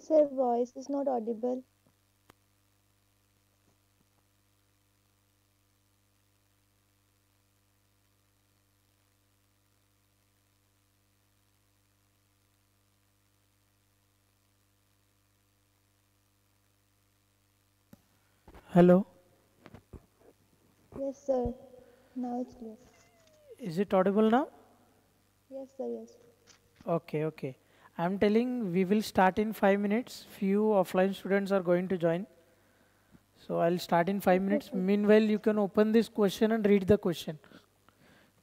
Sir, voice is not audible. Hello, Yes, sir. Now it's clear. is it audible now? Yes, sir. Yes. Okay, okay. I'm telling we will start in 5 minutes. Few offline students are going to join. So I'll start in five Okay, minutes. sir. Meanwhile, you can open this question and read the question.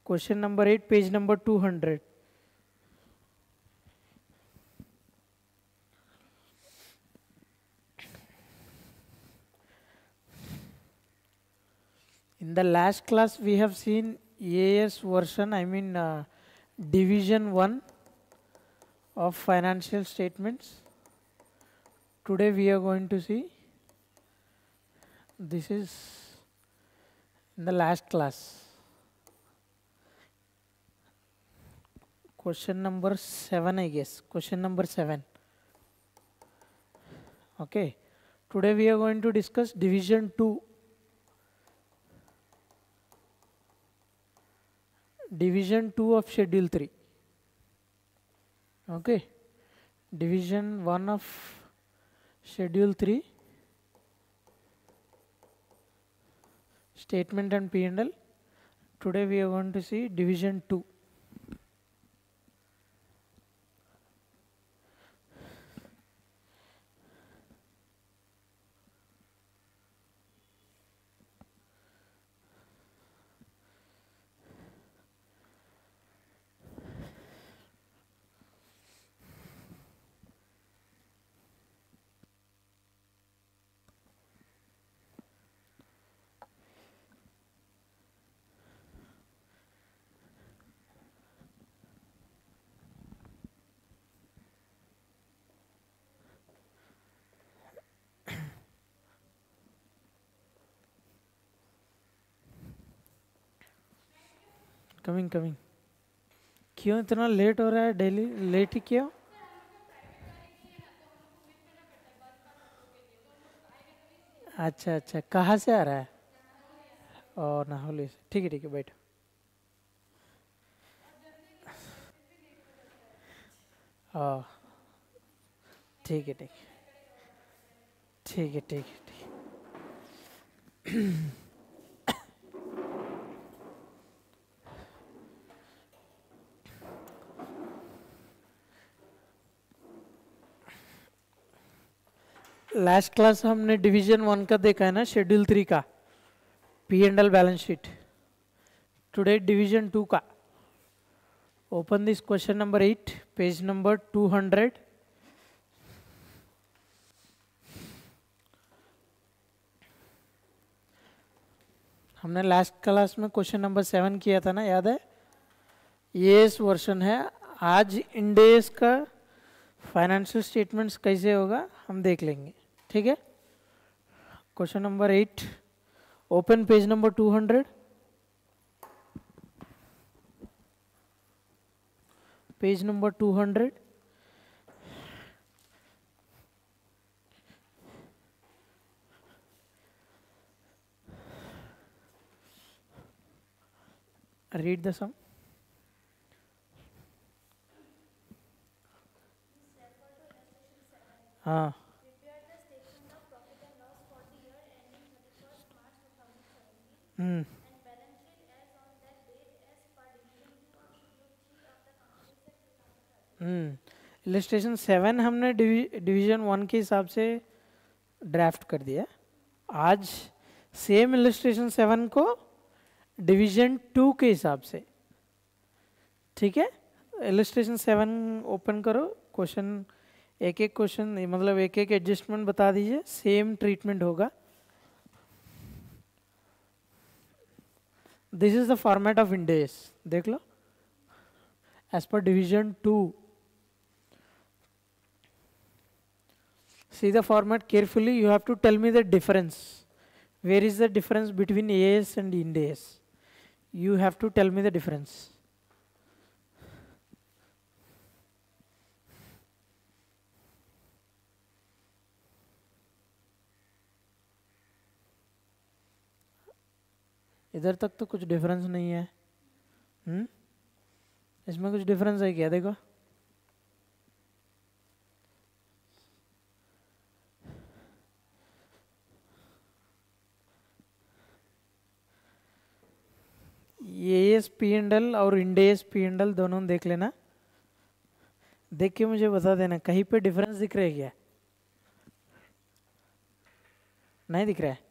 Question number 8, page number 200. In the last class, we have seen AS version, division 1 of financial statements. Today we are going to see this is in the last class. Question number 7, I guess. Question number 7. Okay. Today we are going to discuss division 2. Division 2 of schedule 3. Okay. Division 1 of schedule 3. Statement and P&L. Today we are going to see division 2. Coming. क्यों इतना late हो रहा है daily late ही क्यों अच्छा अच्छा कहाँ से आ रहा है और नाहौली से ठीक है बैठो हाँ ठीक ठीक लास्ट क्लास हमने डिवीजन 1 का देखा है ना शेड्यूल 3 का P&L balance sheet today division 2 का open this question number 8 page number 200 हमने लास्ट क्लास में क्वेश्चन नंबर 7 किया था ना याद है ये इस वर्षन है आज इंडेस का फाइनेंशियल स्टेटमेंट्स कैसे होगा हम देख लेंगे ठीक है question number 8 open page number 200 page number 200 read the sum हाँ हम्म इलिस्ट्रेशन 7 हमने डिवीजन 1 के हिसाब से ड्राफ्ट कर दिया आज सेम इलिस्ट्रेशन 7 को डिवीजन 2 के हिसाब से ठीक है इलिस्ट्रेशन 7 ओपन करो क्वेश्चन एक एक क्वेश्चन मतलब एक एक एडजस्टमेंट बता दीजिए सेम ट्रीटमेंट होगा this is the format of Ind AS देख लो as per division 2 see the format carefully you have to tell me the difference where is the difference between AS and Ind AS you have to tell me the difference इधर तक तो कुछ difference नहीं है। इसमें कुछ difference है क्या? देखो ये पी एंड एल और इंडेस पी एंड एल दोनों देख लेना, देख के मुझे बता देना कहीं पे डिफरेंस दिख रहा है क्या? नहीं दिख रहा है?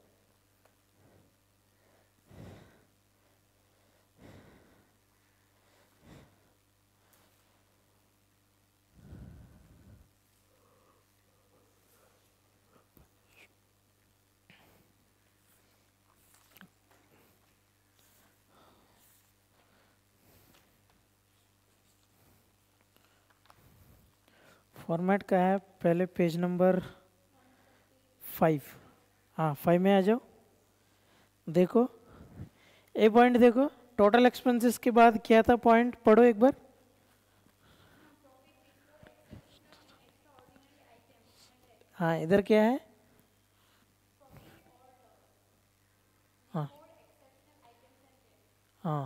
फॉर्मेट का है पहले पेज नंबर 5। हाँ 5 में आ जाओ। देखो ए पॉइंट देखो, टोटल एक्सपेंसेस के बाद क्या था पॉइंट, पढ़ो एक बार। हाँ इधर क्या है? हाँ हाँ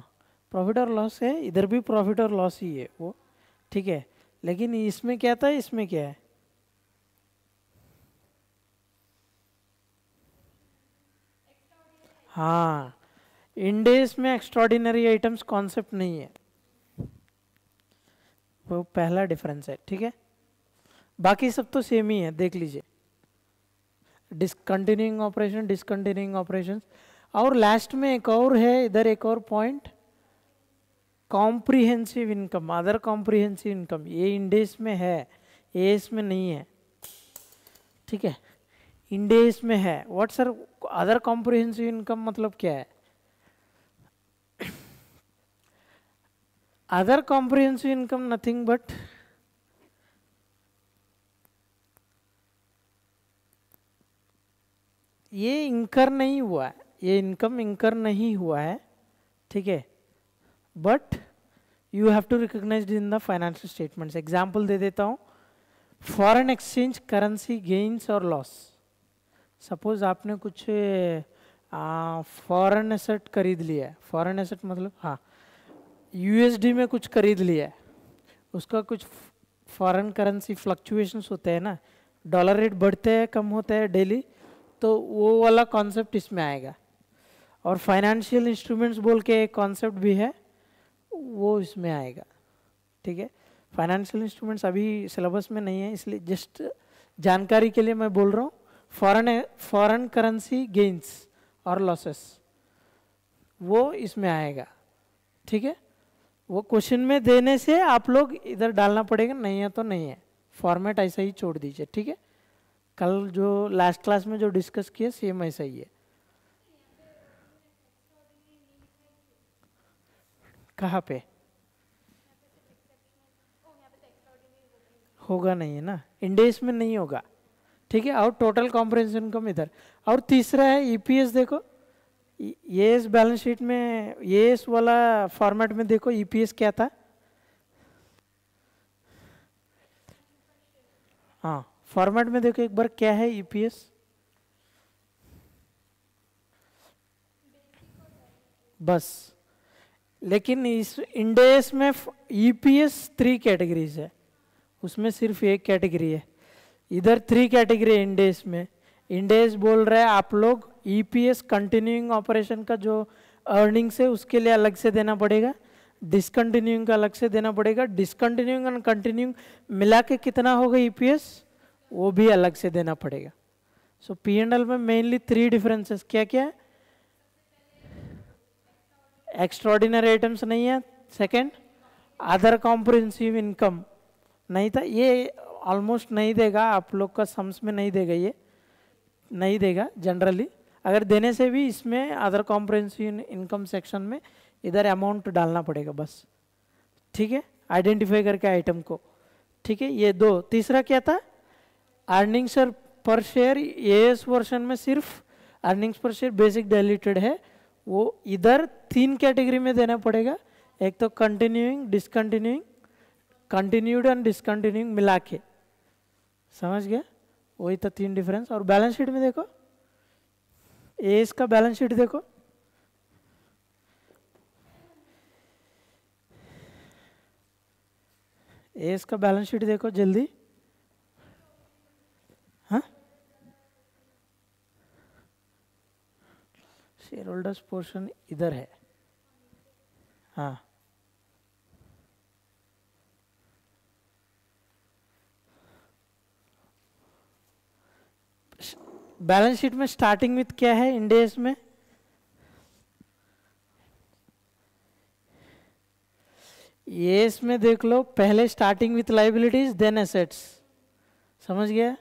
प्रॉफिट और लॉस है, इधर भी प्रॉफिट और लॉस ही है वो, ठीक है। लेकिन इसमें क्या था, इसमें क्या है? हाँ इंडेस में एक्स्ट्रॉर्डिनरी आइटम्स कॉन्सेप्ट नहीं है, वो पहला डिफरेंस है, ठीक है। बाकी सब तो सेम ही है, देख लीजिए। डिसकंटिन्यूइंग ऑपरेशन, डिसकंटिन्यूइंग ऑपरेशंस, और लास्ट में एक और है, इधर एक और point, comprehensive income, other comprehensive income, ये इंडेस में है, एएस में नहीं है, ठीक है। इंडेस में है। What sir other comprehensive income मतलब क्या है? Other comprehensive income nothing but ये इंकर नहीं हुआ है, ये इनकम इंकर नहीं हुआ है, ठीक है, but you have to recognise in the financial statements. Example दे देता हूँ, फॉरेन एक्सचेंज करेंसी गेन्स और लॉस। सपोज आपने कुछ फॉरेन एसेट खरीद लिया है, फॉरेन एसेट मतलब हाँ यूएसडी में कुछ खरीद लिया है, उसका कुछ फॉरेन करेंसी फ्लक्चुएशंस होते हैं ना, डॉलर रेट बढ़ते हैं कम होते हैं डेली, तो वो वाला कॉन्सेप्ट इसमें आएगा। और फाइनेंशियल इंस्ट्रूमेंट्स बोल के एक कॉन्सेप्ट भी है, वो इसमें आएगा, ठीक है। फाइनेंशियल इंस्ट्रूमेंट्स अभी सिलेबस में नहीं है, इसलिए जस्ट जानकारी के लिए मैं बोल रहा हूँ। फॉरेन करेंसी गेन्स और लॉसेस वो इसमें आएगा, ठीक है। वो क्वेश्चन में देने से आप लोग इधर डालना पड़ेगा, नहीं है तो नहीं है, फॉर्मेट ऐसा ही छोड़ दीजिए, ठीक है। कल जो लास्ट क्लास में जो डिस्कस किया सेम ऐसा ही है। कहाँ पे होगा? नहीं है ना, इंडेस में नहीं होगा, ठीक है। और टोटल कॉम्प्रिहेंसिव इनकम इधर। और तीसरा है ईपीएस। देखो ये इस बैलेंस शीट में, ये इस वाला फॉर्मेट में देखो ईपीएस क्या था। हाँ फॉर्मेट में देखो एक बार क्या है ईपीएस। बस, लेकिन इस इंडेस में ईपीएस 3 कैटेगरीज है, उसमें सिर्फ एक कैटेगरी है, इधर 3 कैटेगरी है इंडेस में। इंडेस बोल रहा है आप लोग ईपीएस कंटिन्यूइंग ऑपरेशन का जो अर्निंग्स है उसके लिए अलग से देना पड़ेगा, डिसकंटिन्यूइंग का अलग से देना पड़ेगा, डिसकंटिन्यूइंग और कंटिन्यूइंग मिला के कितना होगा ईपीएस वो भी अलग से देना पड़ेगा। सो पी एंड एल में मेनली 3 डिफरेंसेस क्या क्या है? एक्स्ट्रॉर्डिनरी आइटम्स नहीं है, सेकंड अदर कॉम्प्रिहेंसिव इनकम नहीं था, ये ऑलमोस्ट नहीं देगा आप लोग का, सम्स में नहीं देगा, ये नहीं देगा जनरली। अगर देने से भी इसमें अदर कॉम्प्रिहेंसिव इनकम सेक्शन में इधर अमाउंट डालना पड़ेगा बस, ठीक है, आइडेंटिफाई करके आइटम को, ठीक है। ये 2। तीसरा क्या था? अर्निंग्स पर शेयर, एएस वर्जन में सिर्फ अर्निंग्स पर शेयर बेसिक डाइल्यूटेड है, वो इधर 3 कैटेगरी में देना पड़ेगा, एक तो continuing, discontinuing, continued and discontinuing मिला के, समझ गया? वही तो 3 डिफरेंस। और बैलेंस शीट में देखो, एएस का बैलेंस शीट देखो, एस का बैलेंस शीट देखो जल्दी। हाँ, शेयर होल्डर्स पोर्शन इधर है। हाँ, बैलेंस शीट में स्टार्टिंग विथ क्या है इंड एस में? ये इसमें देख लो, पहले starting with liabilities then assets, समझ गया?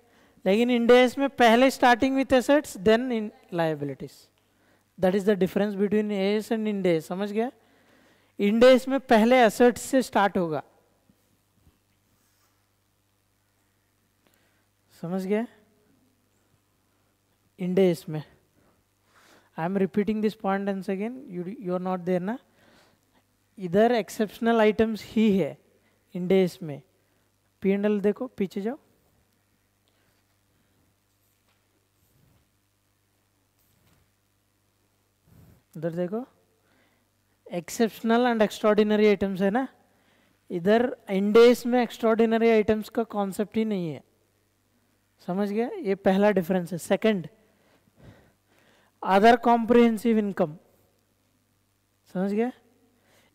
लेकिन इंड एस में पहले starting with assets then in liabilities. That is the difference between AS and Ind AS, समझ गया? इंड एस में पहले एसेट्स से स्टार्ट होगा, समझ गया? इंड एस में I am repeating this point once again, you are not there ना। इधर एक्सेप्शनल आइटम्स ही है इंड एस में। पी एंड एल देखो, पीछे जाओ, इधर देखो, एक्सेप्शनल एंड एक्स्ट्राऑर्डिनरी आइटम्स है ना। इधर इंड एस में एक्स्ट्राऑर्डिनरी आइटम्स का कॉन्सेप्ट ही नहीं है, समझ गया? ये पहला डिफरेंस है। सेकंड, अदर कॉम्प्रिहेंसिव इनकम, समझ गया?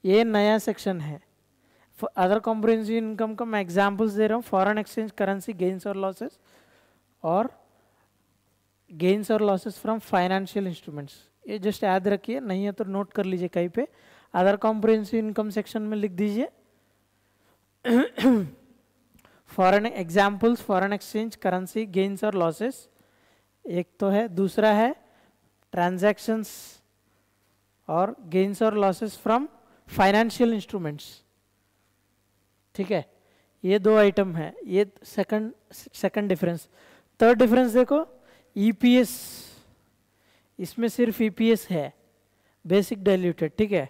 ये नया सेक्शन है। अदर कॉम्प्रिहेंसिव इनकम का मैं एग्जांपल्स दे रहा हूँ, फॉरेन एक्सचेंज करेंसी गेन्स और लॉसेस, और गेन्स और लॉसेस फ्रॉम फाइनेंशियल इंस्ट्रूमेंट्स। ये जस्ट याद रखिए, नहीं है तो नोट कर लीजिए कहीं पे, अदर कॉम्प्रिहेंसिव इनकम सेक्शन में लिख दीजिए। Foreign examples, foreign exchange currency gains और लॉसेस एक तो है, दूसरा है ट्रांजैक्शंस और गेन्स और लॉसेस फ्रॉम फाइनेंशियल इंस्ट्रूमेंट्स, ठीक है? ये दो आइटम है, ये सेकंड डिफरेंस। थर्ड डिफरेंस देखो, ईपीएस, इसमें सिर्फ ईपीएस है, बेसिक डाइल्यूटेड, ठीक है?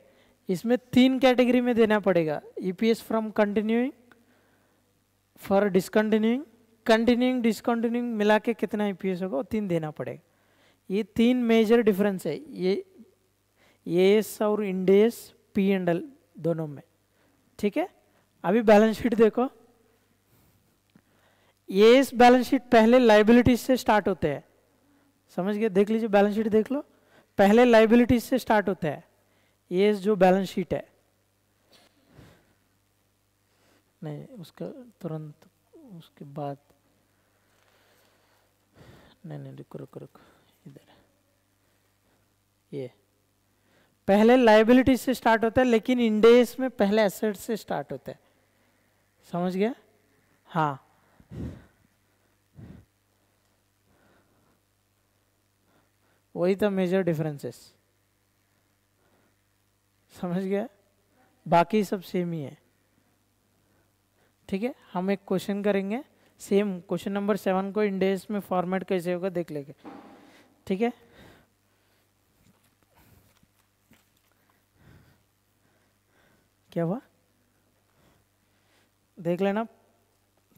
इसमें 3 कैटेगरी में देना पड़ेगा, EPS from continuing, for discontinuing, continuing, discontinuing मिला के कितना ईपीएस होगा वो 3 देना पड़ेगा। ये 3 मेजर डिफरेंस है ये एस और end S, P and L दोनों में, ठीक है? अभी बैलेंस शीट देखो, ये इस बैलेंस शीट पहले लाइबिलिटीज से स्टार्ट होते हैं, समझ गए? देख लीजिए बैलेंस शीट देख लो, पहले लाइबिलिटीज से स्टार्ट होता है। ये जो बैलेंस शीट है, नहीं उसका तुरंत उसके बाद, नहीं रुको रुको रुको, इधर ये पहले लाइबिलिटीज से स्टार्ट होता है, लेकिन इंड एस में पहले एसेट से स्टार्ट होता है, समझ गया? हाँ, वही था मेजर डिफरेंसेस, समझ गया? बाकी सब सेम ही है, ठीक है? हम एक क्वेश्चन करेंगे सेम, क्वेश्चन नंबर 7 को इंड एस में फॉर्मेट कैसे होगा देख लेंगे, ठीक है? क्या हुआ देख लेना।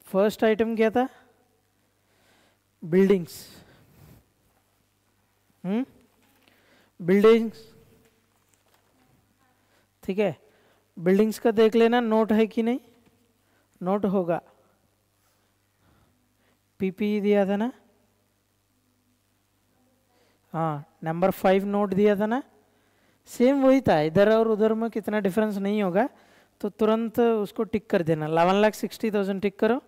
फर्स्ट आइटम क्या था? बिल्डिंग्स, बिल्डिंग्स, ठीक है? बिल्डिंग्स का देख लेना, नोट है कि नहीं, नोट होगा। पीपी दिया था ना, हाँ, नंबर 5 नोट दिया था ना, सेम वही था, इधर और उधर में कितना डिफरेंस नहीं होगा, तो तुरंत उसको टिक कर देना। 11,60,000 टिक करो,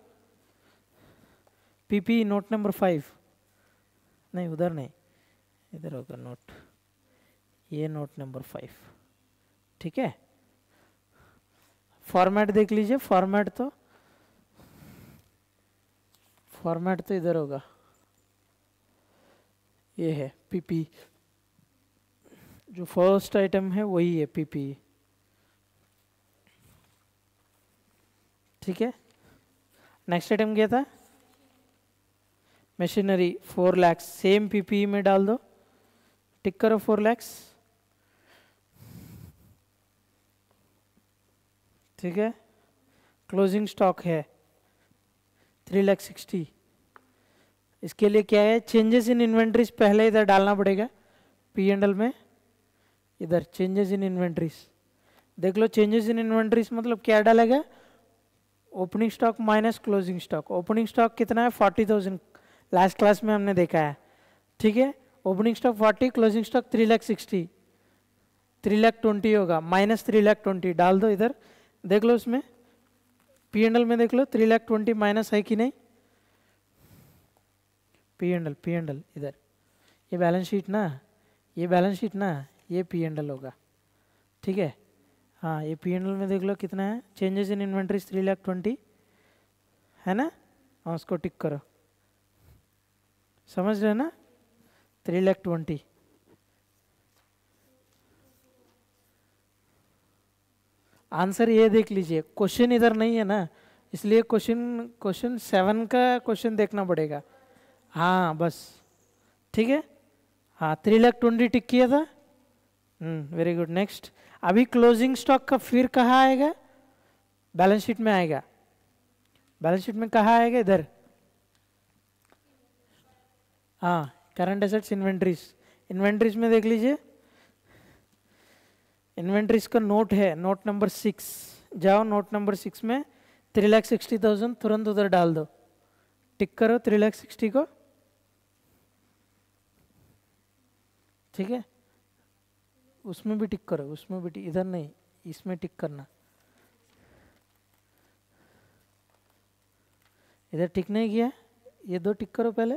पीपी नोट नंबर 5, नहीं उधर नहीं, इधर होगा नोट, ये नोट नंबर 5, ठीक है? फॉर्मेट देख लीजिए, फॉर्मेट तो इधर होगा, ये है पीपी, जो फर्स्ट आइटम है वही है पीपी, ठीक है? नेक्स्ट आइटम क्या था? मशीनरी 4 लाख, सेम पीपी में डाल दो, टिक करो 4 लाख, ठीक है? क्लोजिंग स्टॉक है 3,60,000। इसके लिए क्या है? चेंजेस इन इन्वेंट्रीज पहले इधर डालना पड़ेगा, पी एंड एल में, इधर चेंजेस इन इन्वेंट्रीज देख लो। चेंजेस इन इन्वेंट्रीज मतलब क्या डालेगा? Opening stock minus closing stock. Opening stock कितना है 40,000, लास्ट क्लास में हमने देखा है, ठीक है। ओपनिंग स्टॉक 40, क्लोजिंग स्टॉक 3,60,000, 3,20,000 होगा, माइनस 3,20,000 डाल दो इधर, देख लो उसमें P&L में देख लो 3,20,000 माइनस है कि नहीं। P&L इधर, ये बैलेंस शीट ना, ये बैलेंस शीट ना, ये P&L होगा, ठीक है। हाँ, ये P&L में देख लो कितना है, चेंजेस इन इन्वेंट्रीज 3,20,000 है ना। हाँ, उसको टिक करो, समझ रहे ना, 3,20,000। आंसर ये देख लीजिए, क्वेश्चन इधर नहीं है ना, इसलिए क्वेश्चन 7 का क्वेश्चन देखना पड़ेगा। हाँ बस, ठीक है। हाँ, 3,20,000 टिक किया था। Very good. नेक्स्ट, अभी क्लोजिंग स्टॉक का फिर कहाँ आएगा, बैलेंस शीट में आएगा। बैलेंस शीट में कहाँ आएगा, इधर। हाँ, करंट एसेट्स इन्वेंट्रीज, इन्वेंट्रीज में देख लीजिए, इन्वेंट्रीज का नोट है, नोट नंबर 6, जाओ नोट नंबर 6 में 3,60,000 तुरंत उधर डाल दो, टिक करो 3,60,000 को, ठीक है। उसमें भी टिक करो, उसमें भी इधर नहीं, इसमें टिक करना, इधर टिक नहीं किया, ये दो टिक करो पहले।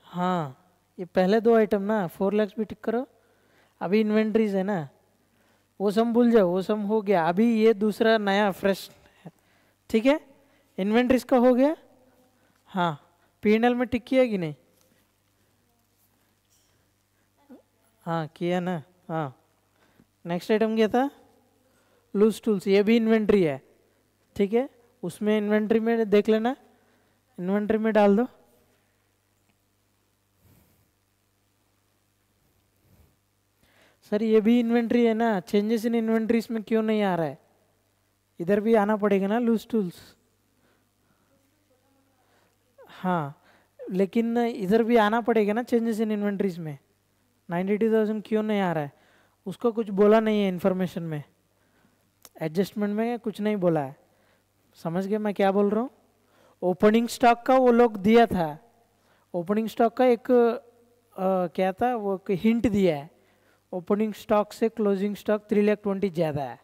हाँ, ये पहले दो आइटम ना, 4 लाख भी टिक करो। अभी इन्वेंट्रीज है ना, वो सम भूल जाओ, वो सम हो गया, अभी ये दूसरा नया फ्रेश, ठीक है। इन्वेंट्रीज का हो गया। हाँ, P&L में टिक किया कि नहीं। हाँ किया ना। हाँ, नेक्स्ट आइटम क्या था, लूज टूल्स, ये भी इन्वेंट्री है, ठीक है। उसमें इन्वेंट्री में देख लेना, इन्वेंट्री में डाल दो। सर ये भी इन्वेंट्री है ना, चेंजेस इन इन्वेंट्रीज में क्यों नहीं आ रहा है, इधर भी आना पड़ेगा ना, लूज टूल्स। हाँ, लेकिन इधर भी आना पड़ेगा ना, चेंजेस इन इन्वेंट्रीज में 92,000 क्यों नहीं आ रहा है, उसको कुछ बोला नहीं है इन्फॉर्मेशन में, एडजस्टमेंट में कुछ नहीं बोला है, समझ गए मैं क्या बोल रहा हूँ। ओपनिंग स्टॉक का वो लोग दिया था, ओपनिंग स्टॉक का एक क्या था, वो हिंट दिया है, ओपनिंग स्टॉक से क्लोजिंग स्टॉक 3,20,000 ज़्यादा है,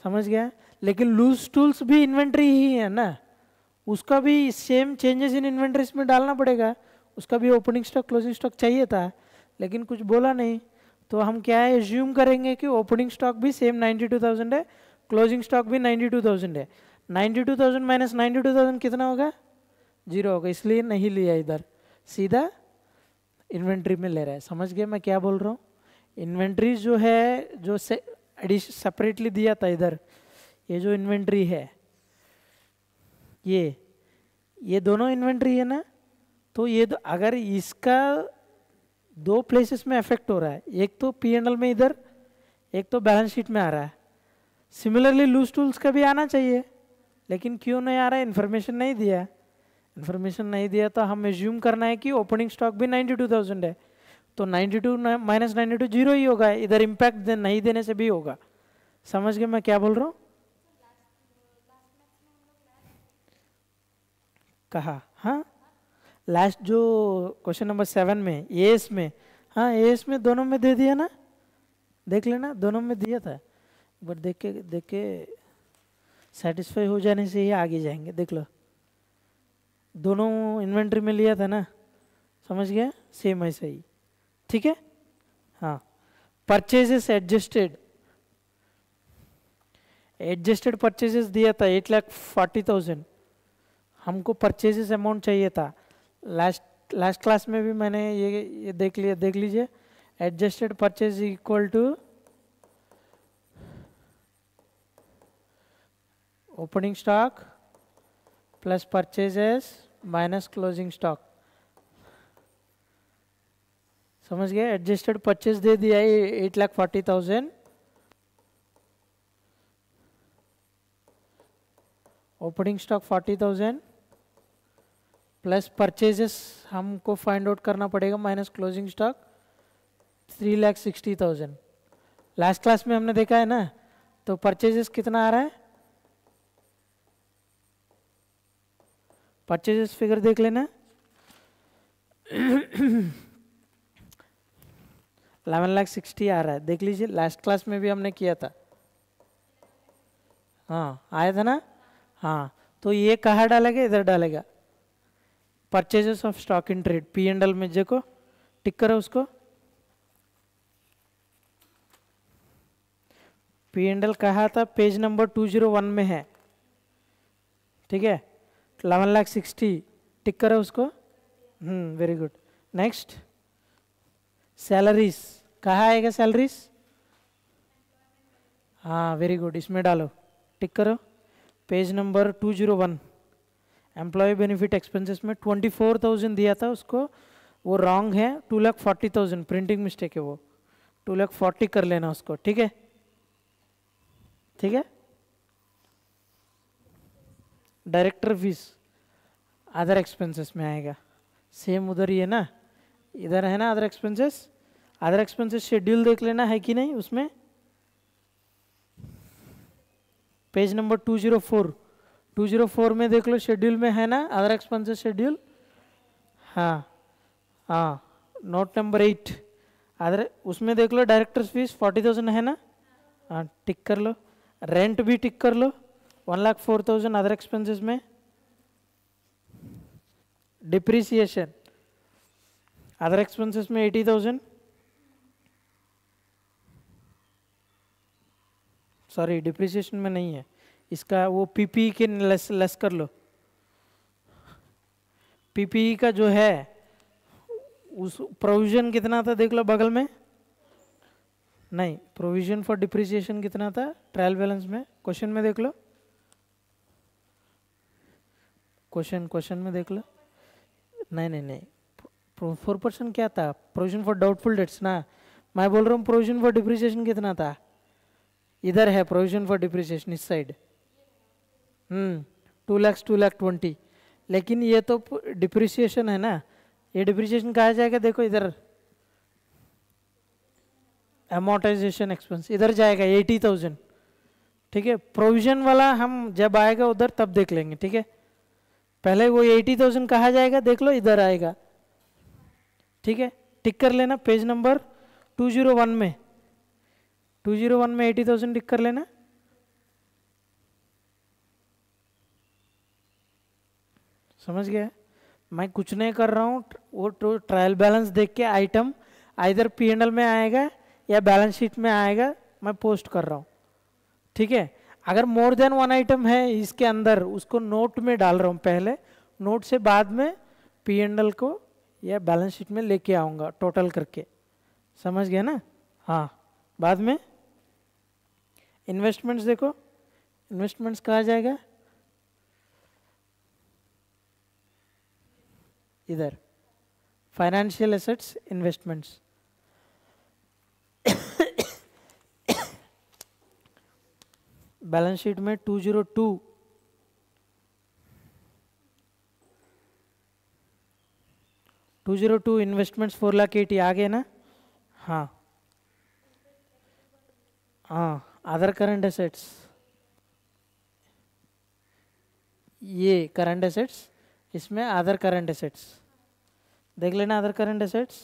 समझ गया। लेकिन लूज टूल्स भी इन्वेंट्री ही है ना, उसका भी सेम चेंजेस इन इन्वेंट्रीज में डालना पड़ेगा, उसका भी ओपनिंग स्टॉक क्लोजिंग स्टॉक चाहिए था, लेकिन कुछ बोला नहीं, तो हम क्या है एज्यूम करेंगे कि ओपनिंग स्टॉक भी सेम 92,000 है, क्लोजिंग स्टॉक भी 92,000 है। 92,000 माइनस 92,000 कितना होगा, 0 होगा, इसलिए नहीं लिया इधर, सीधा इन्वेंट्री में ले रहा है। समझ गए मैं क्या बोल रहा हूँ। इन्वेंट्री जो है, जो सेपरेटली दिया था इधर, ये जो इन्वेंट्री है, ये दोनों इन्वेंट्री है ना, तो ये अगर इसका दो प्लेसेस में इफेक्ट हो रहा है, एक तो P&L में इधर, एक तो बैलेंस शीट में आ रहा है। सिमिलरली लूज टूल्स का भी आना चाहिए, लेकिन क्यों नहीं आ रहा है, इन्फॉर्मेशन नहीं दिया, इन्फॉर्मेशन नहीं दिया तो हम एज्यूम करना है कि ओपनिंग स्टॉक भी 92,000 है, तो 92 माइनस 92 0 ही होगा, इधर इम्पैक्ट नहीं देने से भी होगा। समझ गए मैं क्या बोल रहा हूँ। कहा, हाँ लास्ट जो क्वेश्चन नंबर 7 में एएस में, हाँ एएस में दोनों में दे दिया ना, देख लेना दोनों में दिया था, बट देख के सेटिस्फाई हो जाने से ही आगे जाएंगे। देख लो दोनों इन्वेंट्री में लिया था ना, समझ गया, सेम ऐसा ही, ठीक है। हाँ, परचेजेस एडजस्टेड, एडजस्टेड परचेजेस दिया था 8,40,000, हमको परचेजेस अमाउंट चाहिए था। लास्ट क्लास में भी मैंने ये देख लीजिए, adjusted purchase equal to opening stock plus purchases minus closing stock, समझ गए। एडजस्टेड परचेज दे दिया है 8,40,000, ओपनिंग स्टॉक 40,000 प्लस परचेजेस हमको फाइंड आउट करना पड़ेगा minus closing stock 3,60,000। Last class में हमने देखा है ना, तो परचेजेस कितना आ रहा है परचेजेस फिगर देख लेना। 11,60,000 आ रहा है, देख लीजिए, लास्ट क्लास में भी हमने किया था। हाँ आया था ना। हाँ तो ये कहाँ डालेगा, इधर डालेगा, purchases of stock in trade, P and L में देखो, टिक करो उसको। पी एंड एल कहा था, पेज नंबर 201 में है, ठीक है। 11,60,000 टिक करो उसको। Very good. नेक्स्ट सैलरीज, कहाँ आएगा सैलरीज? हाँ वेरी गुड, इसमें डालो, टिक करो। Page number 201, employ benefit expenses में 24,000 दिया था उसको, वो रॉन्ग है, 2,40,000 प्रिंटिंग मिस्टेक है, वो 2,40,000 कर लेना उसको, ठीक है। ठीक है। डायरेक्टर फीस अदर एक्सपेंसेस में आएगा, सेम उधर ही है ना, इधर है ना other expenses. Other expenses schedule देख लेना है कि नहीं उसमें, पेज नंबर 204 में देख लो, शेड्यूल में है ना अदर एक्सपेंसेस शेड्यूल। हाँ हाँ, नोट नंबर 8 अदर, उसमें देख लो डायरेक्टर्स फीस 40,000 है ना। हाँ टिक कर लो। रेंट भी टिक कर लो, 1,04,000 अदर एक्सपेंसेस में। डिप्रिसिएशन अदर एक्सपेंसेस में 80,000, सॉरी डिप्रिसिएशन में नहीं है इसका, वो पीपीई के लेस कर लो। पीपीई का जो है उस प्रोविजन कितना था देख लो बगल में, नहीं प्रोविजन फॉर डिप्रिसिएशन कितना था ट्रायल बैलेंस में, क्वेश्चन में देख लो, क्वेश्चन में देख लो। नहीं 4% क्या था, प्रोविजन फॉर डाउटफुल डेट्स ना, मैं बोल रहा हूँ प्रोविजन फॉर डिप्रिसिएशन कितना था, इधर है प्रोविजन फॉर डिप्रिसिएशन इस साइड। 2,20,000, लेकिन ये तो डिप्रिसिएशन है ना, ये डिप्रिसिएशन कहा जाएगा देखो इधर, अमोर्टाइजेशन एक्सपेंस इधर जाएगा 80,000, ठीक है। प्रोविजन वाला हम जब आएगा उधर तब देख लेंगे, ठीक है। पहले वो 80,000 कहा जाएगा देख लो, इधर आएगा, ठीक है। टिक कर लेना पेज नंबर 201 में, 201 में 80,000 टिक कर लेना। समझ गया, मैं कुछ नहीं कर रहा हूँ, वो तो ट्रायल बैलेंस देख के item either P and L में आएगा या बैलेंस शीट में आएगा, मैं पोस्ट कर रहा हूँ, ठीक है। अगर मोर देन वन आइटम है इसके अंदर, उसको नोट में डाल रहा हूँ पहले, नोट से बाद में पी एंड एल को या बैलेंस शीट में लेके आऊँगा टोटल करके, समझ गया ना। हाँ बाद में इन्वेस्टमेंट्स देखो, इन्वेस्टमेंट्स कहा जाएगा इधर, financial assets investments. Balance sheet में 202 इन्वेस्टमेंट्स 4,80,000 आ गए ना। हाँ हाँ, अदर करंट एसेट्स, ये करंट एसेट्स, इसमें अदर करंट एसेट्स देख लेना, other current assets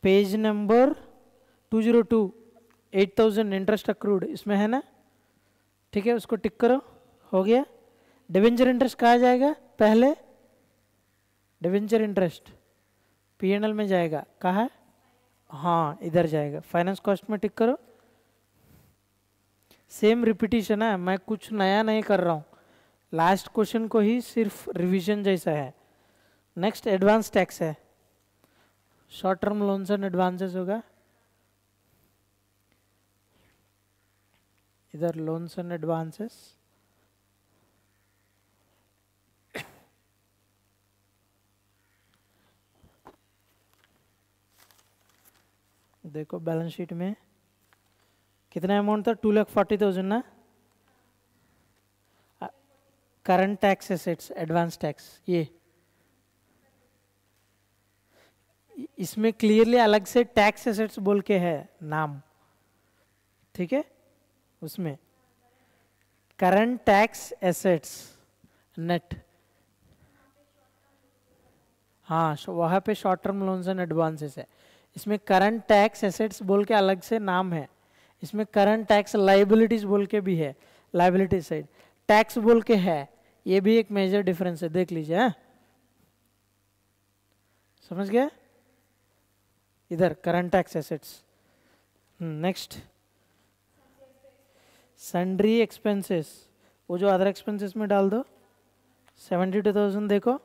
page number 202, 8,000 interest accrued इसमें है ना, ठीक है, उसको टिक करो, हो गया। डिवेंचर इंटरेस्ट कहा जाएगा पहले, debenture interest P and L में जाएगा, कहा है, हाँ इधर जाएगा, फाइनेंस कॉस्ट में टिक करो। सेम रिपीटिशन है, मैं कुछ नया नहीं कर रहा हूँ, लास्ट क्वेश्चन को ही सिर्फ रिवीजन जैसा है। नेक्स्ट एडवांस टैक्स है, short term loans and advances होगा, इधर लोन्स एंड एडवांसेस, देखो बैलेंस शीट में कितना अमाउंट था, 2,40,000 ना। Current tax assets advance tax, ये इसमें क्लियरली अलग से टैक्स एसेट्स बोल के है नाम, ठीक है। उसमें करंट टैक्स एसेट्स नेट, हाँ वहाँ पे short term loans and advances है। इसमें करंट टैक्स एसेट्स बोल के अलग से नाम है, इसमें करंट टैक्स लाइबिलिटीज बोल के भी है, लाइबिलिटी साइड टैक्स बोल के है, ये भी एक मेजर डिफरेंस है, देख लीजिए। हाँ समझ गया, इधर current tax assets. Next sundry expenses, वो जो अदर एक्सपेंसेस में डाल दो 72,000, देखो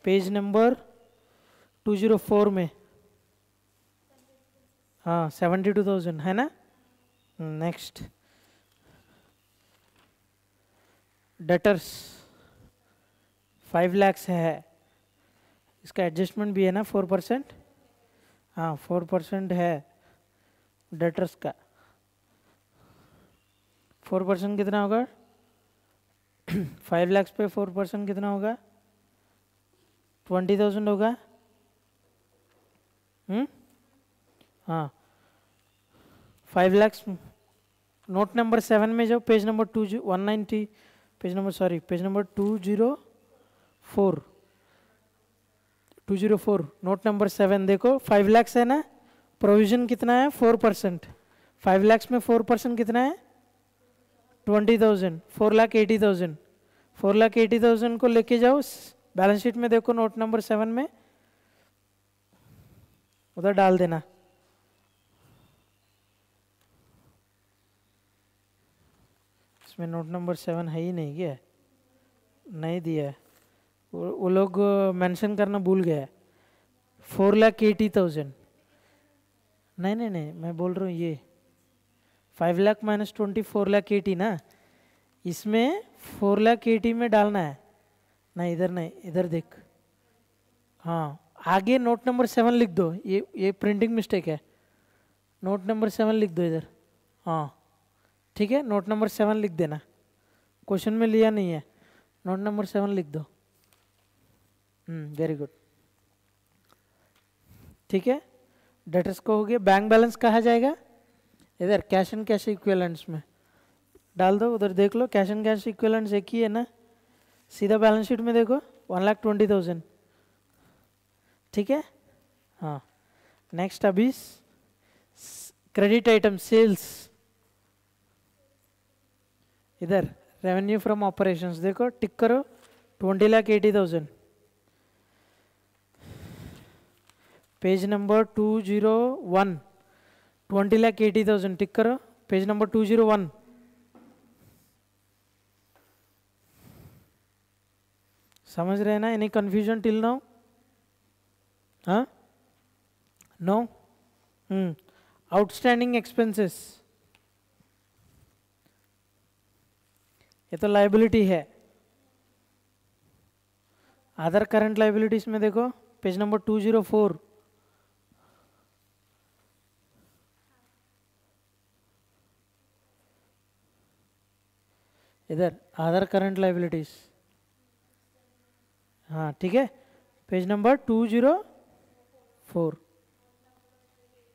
पेज नंबर 204 में, हाँ 72,000 है ना। नेक्स्ट डेटर्स 5 lakhs है, इसका एडजस्टमेंट भी है ना 4%, हाँ 4% है डेटर्स का। 4% कितना होगा 5 lakhs पे 4% कितना होगा 20,000 होगा। हाँ 5 lakhs, नोट नंबर 7 में जाओ, page number 190, page number 204 note number 7 देखो, 5 lakhs है ना, प्रोविजन कितना है 4%, 5 lakhs में 4% कितना है 20,000, 4,80,000, 4,80,000 को लेके जाओ बैलेंस शीट में, देखो नोट नंबर 7 में, उधर डाल देना। इसमें नोट नंबर 7 है ही नहीं, क्या नहीं दिया है, वो लोग मेंशन करना भूल गया। 4,80,000, नहीं मैं बोल रहा हूँ ये 5 लाख माइनस 20 4,80,000 ना, इसमें 4,80,000 में डालना है। नहीं इधर नहीं, इधर देख, हाँ आगे नोट नंबर 7 लिख दो, ये प्रिंटिंग मिस्टेक है, नोट नंबर 7 लिख दो इधर, हाँ ठीक है, नोट नंबर 7 लिख देना, क्वेश्चन में लिया नहीं है, नोट नंबर 7 लिख दो। वेरी गुड, ठीक है। डेटर्स को हो गया, बैंक बैलेंस कहा जाएगा इधर कैश एंड कैश इक्विवेलेंट्स में डाल दो, उधर देख लो कैश एंड कैश इक्विवेलेंट्स एक ही है ना, सीधा बैलेंस शीट में देखो 1,20,000, ठीक है। हाँ नेक्स्ट अभी क्रेडिट आइटम सेल्स, इधर रेवेन्यू फ्रॉम ऑपरेशंस देखो, टिक करो 20,80,000, पेज नंबर 201, 20,80,000 टिक करो, पेज नंबर 201। समझ रहे हैं ना, एनी कंफ्यूजन टिल नाउ? हाँ नो। आउटस्टैंडिंग एक्सपेंसेस, ये तो लाइबिलिटी है, अदर करंट लाइबिलिटीज में देखो पेज नंबर 204, इधर अदर करंट लाइबिलिटीज, हाँ ठीक है, पेज नंबर 204,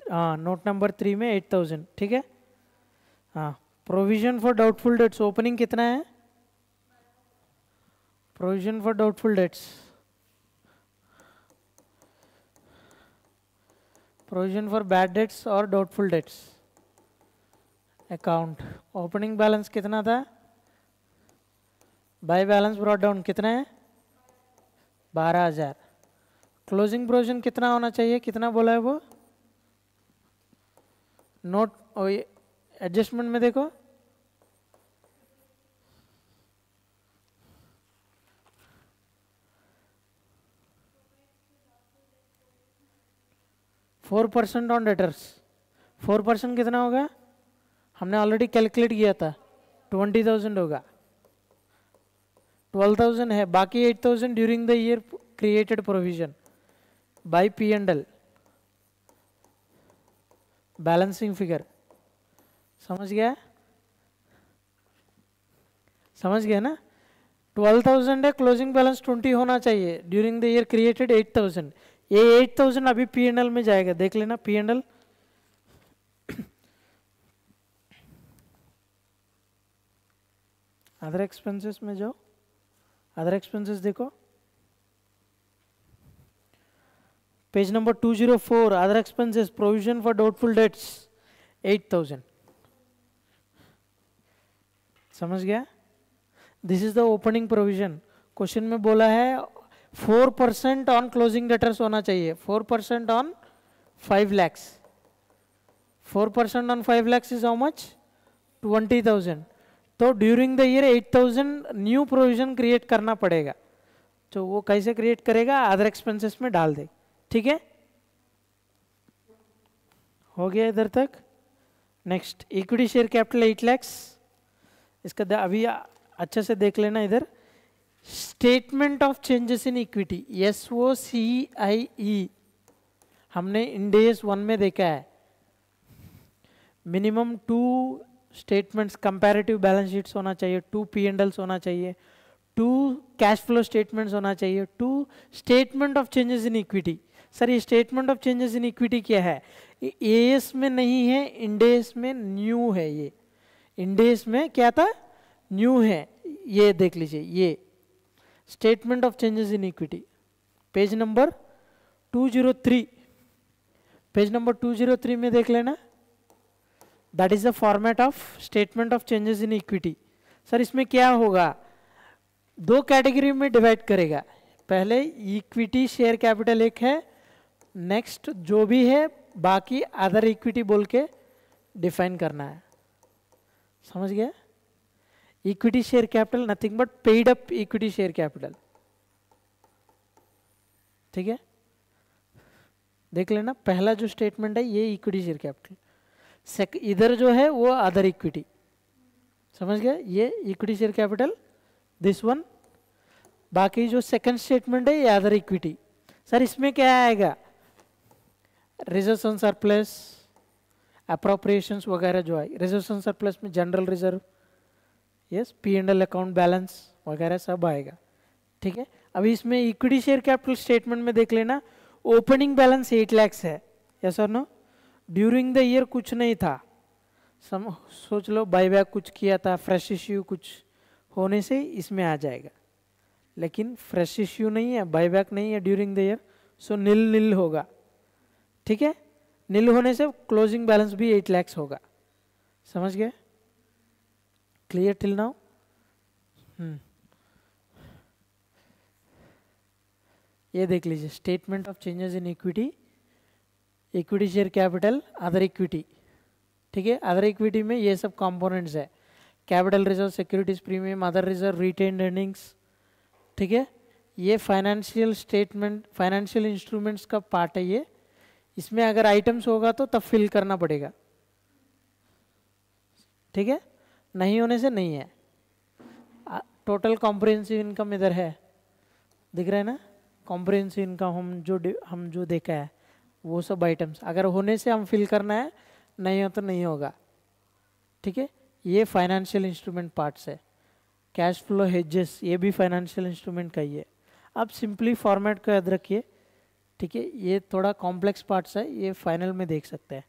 हाँ नोट नंबर 3 में 8,000, ठीक है। हाँ provision for doubtful debts, opening कितना है, provision for doubtful debts, provision for bad debts और doubtful debts account, opening balance कितना था, बाय बैलेंस ब्रॉट डाउन कितना है 12,000, क्लोजिंग प्रोविजन कितना होना चाहिए, कितना बोला है वो, नोट एडजस्टमेंट में देखो 4% ऑन डेटर्स, 4% कितना होगा, हमने ऑलरेडी कैलकुलेट किया था 20,000 होगा, 12,000 है, बाकी 8,000 during the year created provision by P&L, balancing figure. समझ गया, समझ गया ना, 12,000 है, क्लोजिंग बैलेंस 20 होना चाहिए, ड्यूरिंग द ईयर क्रिएटेड 8,000, ये 8,000 अभी P&L में जाएगा, देख लेना P&L, अदर एक्सपेंसेस में जाओ, अदर एक्सपेंसेस देखो, page number 204, other expenses, provision for doubtful dates 8000। समझ गया? This is the opening provision. Question में बोला है 4% ऑन क्लोजिंग डेटर्स होना चाहिए, 4% on 5 lakhs। 4% on 5 lakhs is how much? 20,000। तो during the year 8,000 new provision create करना पड़ेगा। तो वो कैसे क्रिएट करेगा? अदर एक्सपेंसेस में डाल दे। ठीक है, हो गया इधर तक। Next, equity share capital 8 lakhs। इसका अभी अच्छे से देख लेना इधर। Statement of changes in equity, SOCIE, हमने इंडेस 1 में देखा है। Minimum 2 statements, comparative balance sheets होना चाहिए, 2 P&Ls होना चाहिए, 2 कैश फ्लो स्टेटमेंट्स होना चाहिए, 2 statement of changes in equity. Sir ये statement of changes in equity क्या है? AS में नहीं है, इंडेस में न्यू है। ये इंडेस में क्या था? न्यू है। ये देख लीजिए, ये statement of changes in equity, page number 203। Page number 203 में देख लेना। That is the format of statement of changes in equity. Sir इसमें क्या होगा? 2 कैटेगरी में डिवाइड करेगा। पहले इक्विटी शेयर कैपिटल एक है, नेक्स्ट जो भी है बाकी अदर इक्विटी बोल के डिफाइन करना है। समझ गया? Equity share capital nothing but paid up equity share capital. ठीक है, देख लेना। पहला जो स्टेटमेंट है ये इक्विटी शेयर कैपिटल, इधर जो है वो अदर इक्विटी। समझ गया? ये equity share capital, this one. बाकी जो सेकंड स्टेटमेंट है ये अदर इक्विटी। सर इसमें क्या आएगा? रिजर्व्स ऑन सरप्लस, अप्रोप्रिएशंस वगैरह जो है। रिजर्व्स ऑन सरप्लस में general reserve, yes, P&L account balance वगैरह सब आएगा। ठीक है, अभी इसमें इक्विटी शेयर कैपिटल स्टेटमेंट में देख लेना, ओपनिंग बैलेंस 8 lakhs है, यस और नो? ड्यूरिंग द ईयर कुछ नहीं था। सोच लो बाईबैक कुछ किया था, फ्रेश इश्यू कुछ होने से इसमें आ जाएगा, लेकिन फ्रेश इश्यू नहीं है, बाईबैक नहीं है ड्यूरिंग द ईयर, सो नील नील होगा। ठीक है, नील होने से क्लोजिंग बैलेंस भी 8 lakhs होगा। समझ गए? Clear till now? ये देख लीजिए, statement of changes in equity, equity share capital, other equity. ठीक है, अदर इक्विटी में ये सब कंपोनेंट्स है, capital reserve, securities premium, other reserve, retained earnings. ठीक है, ये फाइनेंशियल स्टेटमेंट, फाइनेंशियल इंस्ट्रूमेंट्स का पार्ट है ये। इसमें अगर आइटम्स होगा तो तब फिल करना पड़ेगा। ठीक है, नहीं होने से नहीं है। टोटल कॉम्प्रिहेंसिव इनकम इधर है, दिख रहा है ना? कॉम्प्रिहेंसिव इनकम हम जो देखा है वो सब आइटम्स अगर होने से हम फिल करना है, नहीं हो तो नहीं होगा। ठीक है, ये फाइनेंशियल इंस्ट्रूमेंट पार्ट्स है। कैश फ्लो हेजेस, ये भी फाइनेंशियल इंस्ट्रूमेंट का ही है। अब सिंपली फॉर्मेट को याद रखिए। ठीक है, ये थोड़ा कॉम्प्लेक्स पार्ट्स है, ये फाइनल में देख सकते हैं,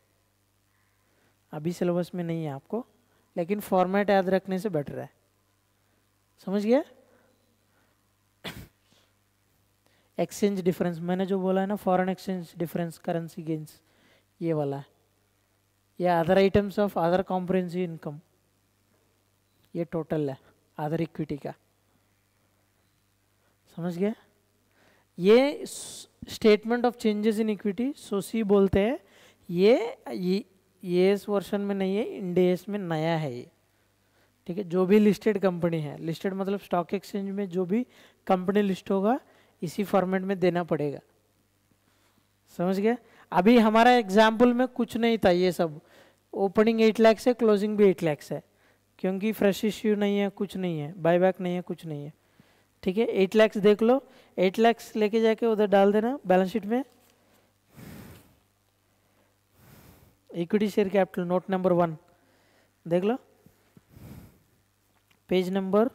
अभी सिलेबस में नहीं है आपको, लेकिन फॉर्मेट याद रखने से बेटर है। समझ गया? एक्सचेंज डिफरेंस, मैंने जो बोला है ना, foreign exchange difference, currency gains, ये वाला है। या other items of other comprehensive income, ये टोटल है अदर इक्विटी का। समझ गया? ये statement of changes in equity, SOCIE बोलते हैं। ये इस वर्षन में नहीं है, इंडेस में नया है ये। ठीक है, जो भी लिस्टेड कंपनी है, लिस्टेड मतलब स्टॉक एक्सचेंज में जो भी कंपनी लिस्ट होगा इसी फॉर्मेट में देना पड़ेगा। समझ गया? अभी हमारा एग्जाम्पल में कुछ नहीं था, ये सब ओपनिंग 8 lakhs है, क्लोजिंग भी 8 lakhs है, क्योंकि फ्रेश इश्यू नहीं है, कुछ नहीं है, बायबैक नहीं है, कुछ नहीं है। ठीक है, 8 lakhs देख लो, 8 lakhs लेके जाके उधर डाल देना बैलेंस शीट में। Equity share capital note number 1 देख लो, पेज नंबर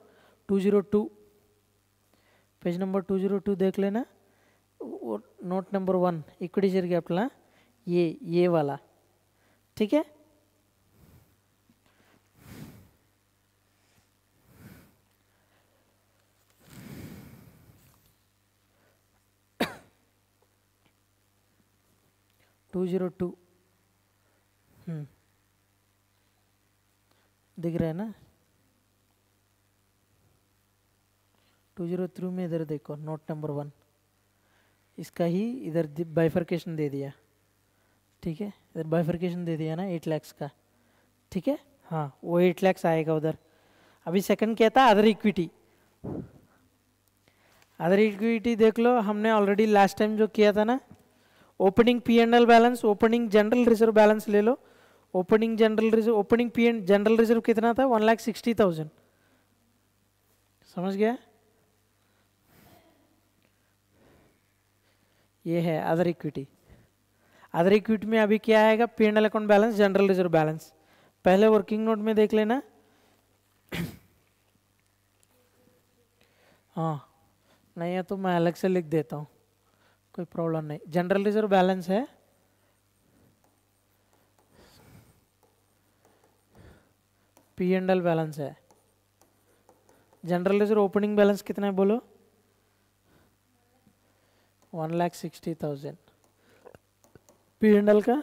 202, पेज नंबर 202 देख लेना। Note number 1 equity share capital, ये वाला। ठीक है, 202 दिख रहा है ना। 203 में इधर देखो नोट नंबर 1, इसका ही इधर बाइफर्केशन दे दिया, ठीक है, इधर बाइफर्केशन दे दिया ना 8 लाख का, ठीक है, हाँ वो 8 लाख आएगा उधर। अभी सेकंड क्या था, अदर इक्विटी। अदर इक्विटी देख लो, हमने ऑलरेडी लास्ट टाइम जो किया था ना, opening P and L balance, opening general reserve balance ले लो। Opening general reserve, opening P and general reserve कितना था, 1,60,000, समझ गया। ये है अदर इक्विटी। अदर इक्विटी में अभी क्या आएगा, P and L account balance, general reserve balance. पहले वर्किंग नोट में देख लेना। हाँ नहीं है तो मैं अलग से लिख देता हूँ, कोई प्रॉब्लम नहीं। जनरल रिजर्व बैलेंस है, पी एंड एल बैलेंस है। जनरल रिजर्व ओपनिंग बैलेंस कितना है बोलो, 1,60,000। पी एंड एल का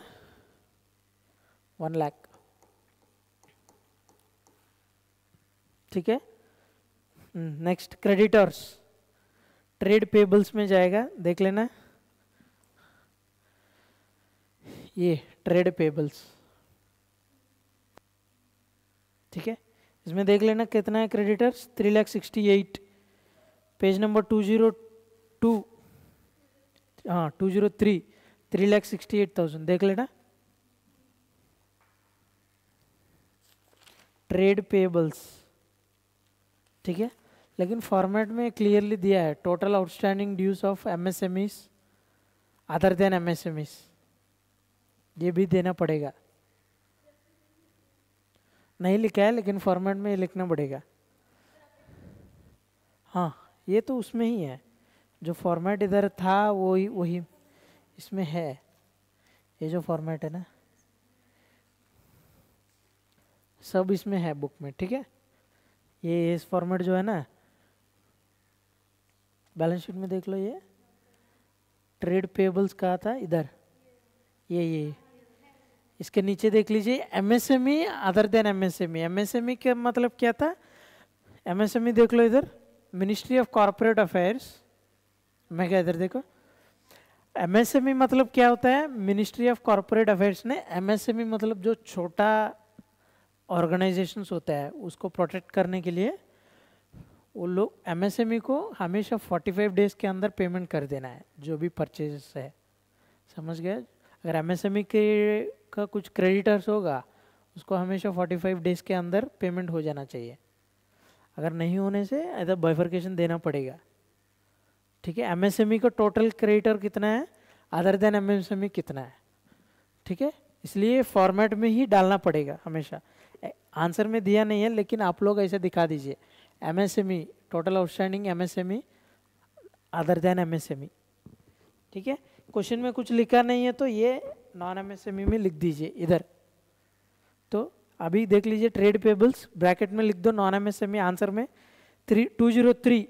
1 लाख, ठीक है। नेक्स्ट क्रेडिटर्स, ट्रेड पेबल्स में जाएगा, देख लेना ये ट्रेड पेबल्स, ठीक है। इसमें देख लेना कितना है क्रेडिटर्स, 3,68,000। पेज नंबर 202, हाँ 203, 3,68,000 देख लेना। ट्रेड पेबल्स, ठीक है, लेकिन फॉर्मेट में क्लियरली दिया है total outstanding dues of MSMEs other than MSMEs, ये भी देना पड़ेगा। नहीं लिखा है लेकिन फॉर्मेट में लिखना पड़ेगा। हाँ ये तो उसमें ही है, जो फॉर्मेट इधर था वही इसमें है, ये जो फॉर्मेट है ना सब इसमें है बुक में, ठीक है। ये इस फॉर्मेट जो है ना बैलेंस शीट में देख लो, ये ट्रेड पेबल्स कहा था इधर, ये इसके नीचे देख लीजिए MSME other than MSME. MSME का मतलब क्या था, एमएसएमई देख लो इधर, मिनिस्ट्री ऑफ कॉर्पोरेट अफेयर्स। मैं क्या इधर देखो, एमएसएमई मतलब क्या होता है, मिनिस्ट्री ऑफ कॉर्पोरेट अफेयर्स ने एमएसएमई मतलब जो छोटा ऑर्गेनाइजेशंस होता है उसको प्रोटेक्ट करने के लिए वो लोग एमएसएमई को हमेशा 45 डेज के अंदर पेमेंट कर देना है जो भी परचेज है, समझ गए। अगर एमएसएमई के का कुछ क्रेडिटर्स होगा उसको हमेशा 45 डेज के अंदर पेमेंट हो जाना चाहिए, अगर नहीं होने से इधर बाइफर्केशन देना पड़ेगा, ठीक है। एमएसएमई का टोटल क्रेडिटर कितना है, अदर देन एमएसएमई कितना है, ठीक है, इसलिए फॉर्मेट में ही डालना पड़ेगा हमेशा। आंसर में दिया नहीं है लेकिन आप लोग ऐसे दिखा दीजिए, MSME total outstanding MSME other than MSME, ठीक है। क्वेश्चन में कुछ लिखा नहीं है तो ये नॉन एमएसएमई में लिख दीजिए इधर। तो अभी देख लीजिए ट्रेड पेबल्स ब्रैकेट में लिख दो नॉन एमएसएमई, आंसर में 203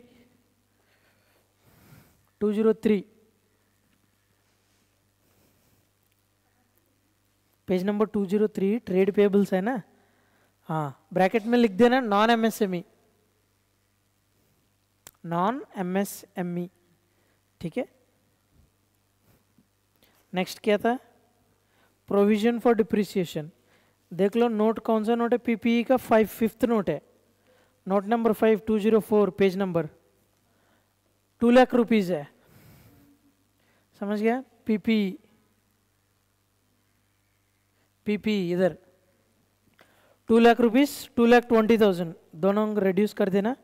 पेज नंबर 203 ट्रेड पेबल्स है ना, हाँ ब्रैकेट में लिख देना नॉन एमएसएमई, ठीक है। नेक्स्ट क्या था, प्रोविजन फॉर डिप्रिसिएशन। देख लो नोट कौन सा नोट है, पीपीई का 5th नोट है, note number 5 204 page number, 2 lakh rupees है, समझ गया। पीपीई इधर 2 लाख रुपीज, 2,20,000 दोनों रिड्यूस कर देना।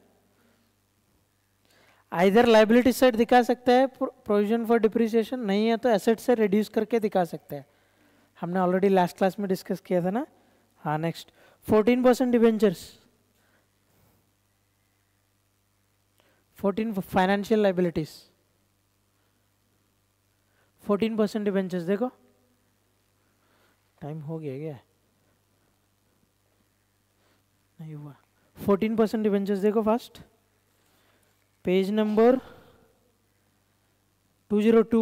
इधर लाइबिलिटी साइड दिखा सकता है प्रोविजन फॉर डिप्रिसिएशन, नहीं है तो एसेट से रिड्यूस करके दिखा सकते हैं, हमने ऑलरेडी लास्ट क्लास में डिस्कस किया था ना। हाँ next 14% debentures, 14 financial liabilities, 14% debentures. देखो टाइम हो गया क्या, नहीं हुआ। 14% डिबेंचर्स देखो first page number 202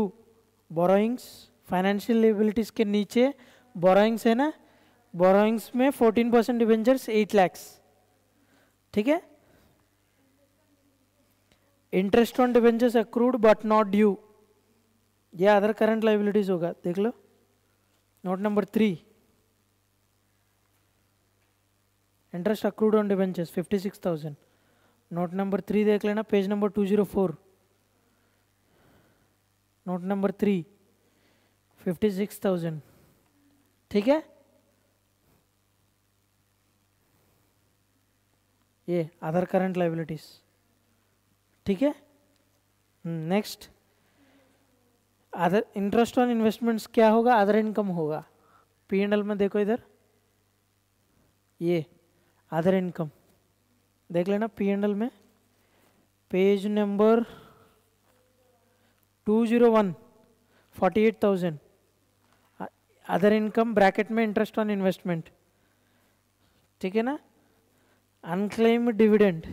borrowings financial liabilities के नीचे बोरोइंग्स है ना, बोरोइंग्स में 14% डिबेंचर्स 8 lakhs, ठीक है। Interest on debentures accrued but not due, ये अदर करंट लाइबिलिटीज होगा, देख लो note number 3। Interest accrued on debentures 56,000, note number 3 देख लेना, पेज नंबर 204, नोट नंबर 3 56,000, ठीक है। ये अदर करंट लाइबिलिटीज, ठीक है। Next other interest on investments क्या होगा, अदर इनकम होगा। पी एंड एल में देखो इधर, ये अदर इनकम देख लेना पी एंड एल में, page number 201, 48,000 other income bracket में इंटरेस्ट ऑन इन्वेस्टमेंट, ठीक है ना। अनक्लेम्ड डिविडेंड,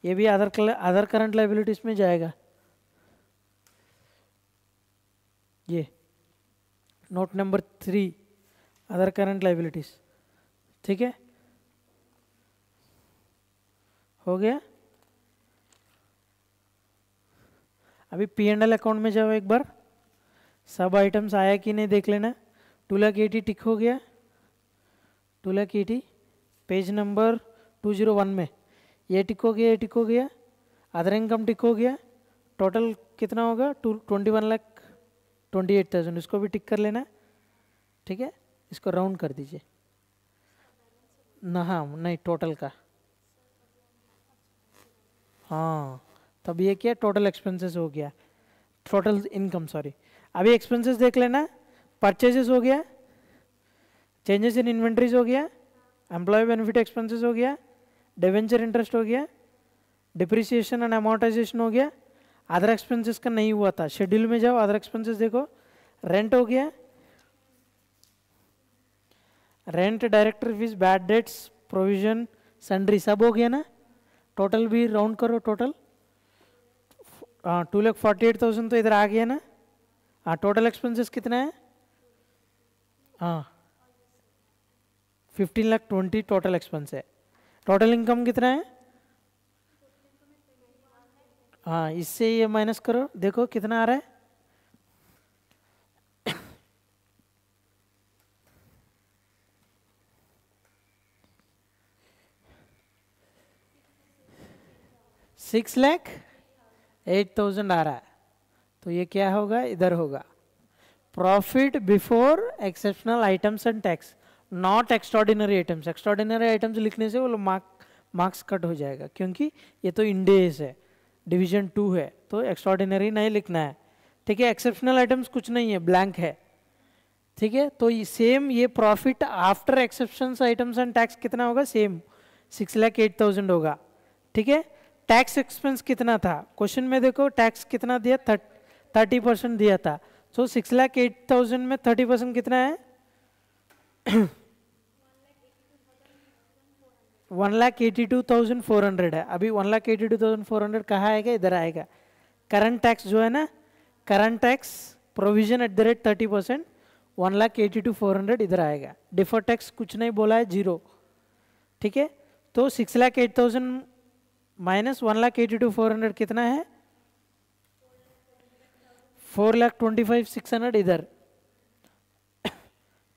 ये भी अदर करंट लाइबिलिटीज में जाएगा, ये note number 3 other current liabilities, ठीक है। हो गया। अभी पी एंड एल अकाउंट में जाओ एक बार, सब आइटम्स आया कि नहीं देख लेना। 2,80,000 टिक हो गया, 2,80,000 पेज नंबर 201 में, ये टिक हो गया, ये टिक हो गया, अदर इनकम टिक हो गया, टोटल कितना होगा 21,28,000, इसको भी टिक कर लेना, ठीक है। इसको राउंड कर दीजिए ना, हाँ नहीं टोटल का, हाँ तब ये क्या टोटल एक्सपेंसेस हो गया, टोटल इनकम सॉरी। अभी एक्सपेंसेस देख लेना, परचेजेस हो गया, चेंजेस इन इन्वेंट्रीज हो गया, एम्प्लॉय बेनिफिट एक्सपेंसेस हो गया, डिवेंचर इंटरेस्ट हो गया, डिप्रिसिएशन एंड अमोर्टाइजेशन हो गया। अदर एक्सपेंसेस का नहीं हुआ था, शेड्यूल में जाओ अदर एक्सपेंसेस देखो, रेंट हो गया, rent, director fees, bad debts, provision, sundry सब हो गया ना। टोटल भी राउंड करो, टोटल 2,48,000 तो इधर आ गया ना। हाँ टोटल एक्सपेंसेस कितना है, हाँ 15,20,000 टोटल एक्सपेंस है। टोटल इनकम कितना है, हाँ इससे ये माइनस करो, देखो कितना आ रहा है, $6,08,000 आ रहा है। तो ये क्या होगा, इधर होगा profit before exceptional items and tax, not extraordinary items. Extraordinary items लिखने से वो मार्क्स कट हो जाएगा, क्योंकि ये तो इंडेज है, डिवीजन 2 है, तो एक्स्ट्राऑर्डिनरी नहीं लिखना है, ठीक है। एक्सेप्शनल आइटम्स कुछ नहीं है, ब्लैंक है, ठीक है। तो सेम ये profit after exception items and tax कितना होगा, सेम 6,08,000 होगा, ठीक है। टैक्स एक्सपेंस कितना था, क्वेश्चन में देखो टैक्स कितना दिया, 30% दिया था। सो 6,08,000 में 30% कितना है 1,82,400 है। अभी 1,82,400 कहाँ आएगा, इधर आएगा। करंट टैक्स जो है ना, current tax provision at the rate 30%, 1,82,400 इधर आएगा। डिफर टैक्स कुछ नहीं बोला है, 0, ठीक है। तो 6,08,000 माइनस 1,82,400 कितना है, 4,25,600 इधर,